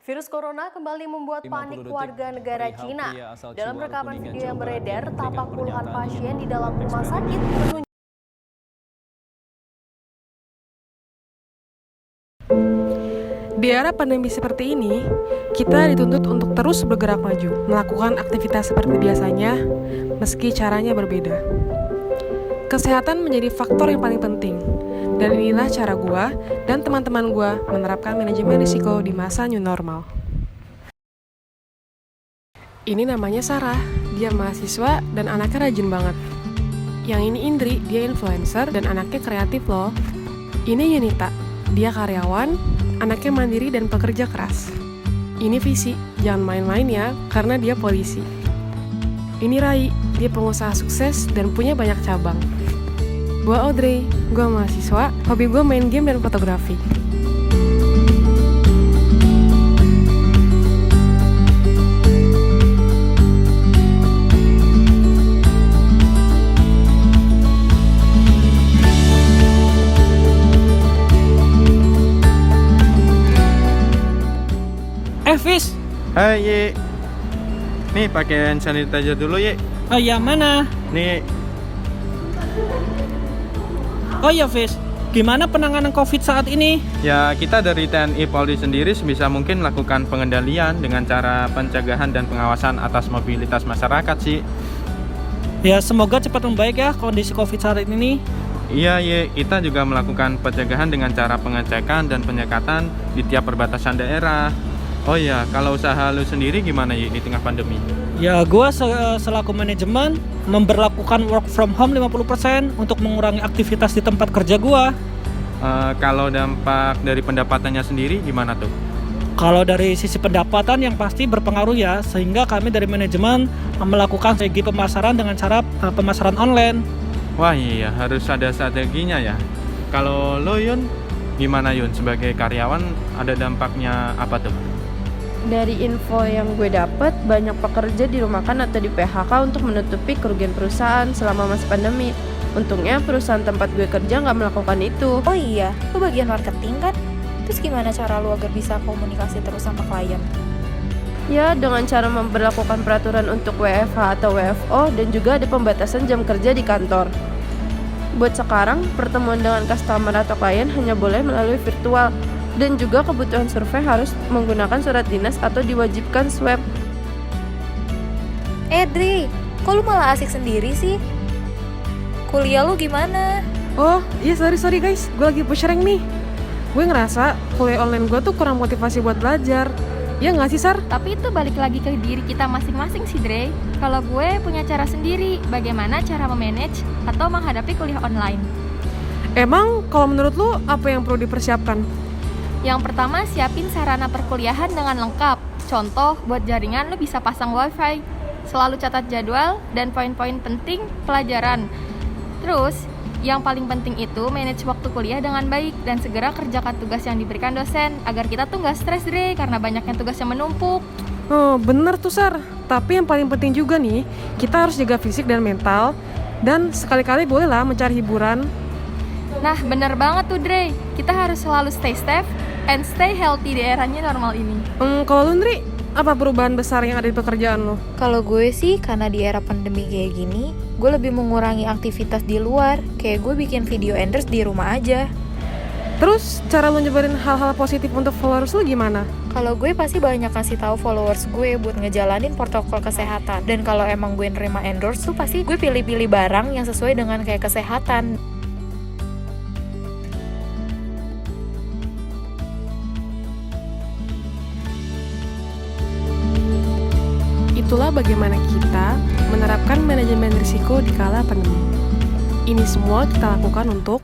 Virus corona kembali membuat panik 50 detik warga negara perihal Cina. pria asal Dalam Ciwar, rekaman Kuningan, video Jawa yang Barat beredar, memberikan tampak puluhan pernyataan pasien di yang dalam rumah eksperimen. sakit menunjukkan Di era pandemi seperti ini, kita dituntut untuk terus bergerak maju, melakukan aktivitas seperti biasanya, meski caranya berbeda. Kesehatan menjadi faktor yang paling penting, dan inilah cara gua dan teman-teman gua menerapkan manajemen risiko di masa new normal. Ini namanya Sarah, dia mahasiswa dan anaknya rajin banget. Yang ini Indri, dia influencer dan anaknya kreatif loh. Ini Yunita, dia karyawan, anaknya mandiri dan pekerja keras. Ini Visi, jangan main-main ya, karena dia polisi. Ini Rai, dia pengusaha sukses dan punya banyak cabang. Gua Audrey, gua mahasiswa, hobi gua main game dan fotografi. Fis, Hai Ye, nih pakai hand sanitizer dulu Ye. oh iya mana? Nih, Oh iya Fis, gimana penanganan COVID saat ini? ya kita dari TNI Polri sendiri sebisa mungkin melakukan pengendalian dengan cara pencegahan dan pengawasan atas mobilitas masyarakat sih. Ya semoga cepat membaik ya kondisi COVID saat ini. Iya Ye, kita juga melakukan pencegahan dengan cara pengecekan dan penyekatan di tiap perbatasan daerah. Oh iya, kalau usaha lu sendiri gimana Ye di tengah pandemi? Ya gua selaku manajemen memberlakukan work from home 50% untuk mengurangi aktivitas di tempat kerja gua. Kalau dampak dari pendapatannya sendiri gimana tuh? Kalau dari sisi pendapatan yang pasti berpengaruh ya, sehingga kami dari manajemen melakukan strategi pemasaran dengan cara pemasaran online. Wah iya, harus ada strateginya ya. Kalau lo Yun, gimana Yun? Sebagai karyawan ada dampaknya apa tuh? Dari info yang gue dapet, banyak pekerja dirumahkan atau di PHK untuk menutupi kerugian perusahaan selama masa pandemi. Untungnya perusahaan tempat gue kerja nggak melakukan itu. Oh iya, lu bagian marketing kan? Terus gimana cara lu agar bisa komunikasi terus sama klien? Ya, dengan cara memberlakukan peraturan untuk WFH atau WFO dan juga ada pembatasan jam kerja di kantor. Buat sekarang, pertemuan dengan customer atau klien hanya boleh melalui virtual. Dan juga kebutuhan survei harus menggunakan surat dinas atau diwajibkan swab. Dri, kok lu malah asik sendiri sih? Kuliah lu gimana? Oh, iya sorry guys, gue lagi push rank nih. Gue ngerasa kuliah online gue tuh kurang motivasi buat belajar. Ya nggak sih, Sar? Tapi itu balik lagi ke diri kita masing-masing sih, Dre. Kalau gue punya cara sendiri, bagaimana cara memanage atau menghadapi kuliah online. Emang kalau menurut lu apa yang perlu dipersiapkan? Yang pertama, siapin sarana perkuliahan dengan lengkap. Contoh, buat jaringan lu bisa pasang wifi. Selalu catat jadwal dan poin-poin penting pelajaran. Terus, yang paling penting itu manage waktu kuliah dengan baik dan segera kerjakan tugas yang diberikan dosen agar kita tuh nggak stres, Dre, karena banyaknya tugas yang menumpuk. Oh, bener tuh, Sar. Tapi yang paling penting juga nih, kita harus jaga fisik dan mental. Dan sekali-kali bolehlah mencari hiburan. Nah, bener banget tuh, Dre. Kita harus selalu stay safe and stay healthy di eranya normal ini. Kalau lu, Ndri, apa perubahan besar yang ada di pekerjaan lo? Kalau gue sih, karena di era pandemi kayak gini, gue lebih mengurangi aktivitas di luar. Kayak gue bikin video endorse di rumah aja. Terus, cara lo nyebarin hal-hal positif untuk followers lo gimana? Kalau gue pasti banyak kasih tahu followers gue buat ngejalanin protokol kesehatan. Dan kalau emang gue nerima endorse tuh pasti gue pilih-pilih barang yang sesuai dengan kayak kesehatan. Itulah bagaimana kita menerapkan manajemen risiko di kala pandemi. Ini semua kita lakukan untuk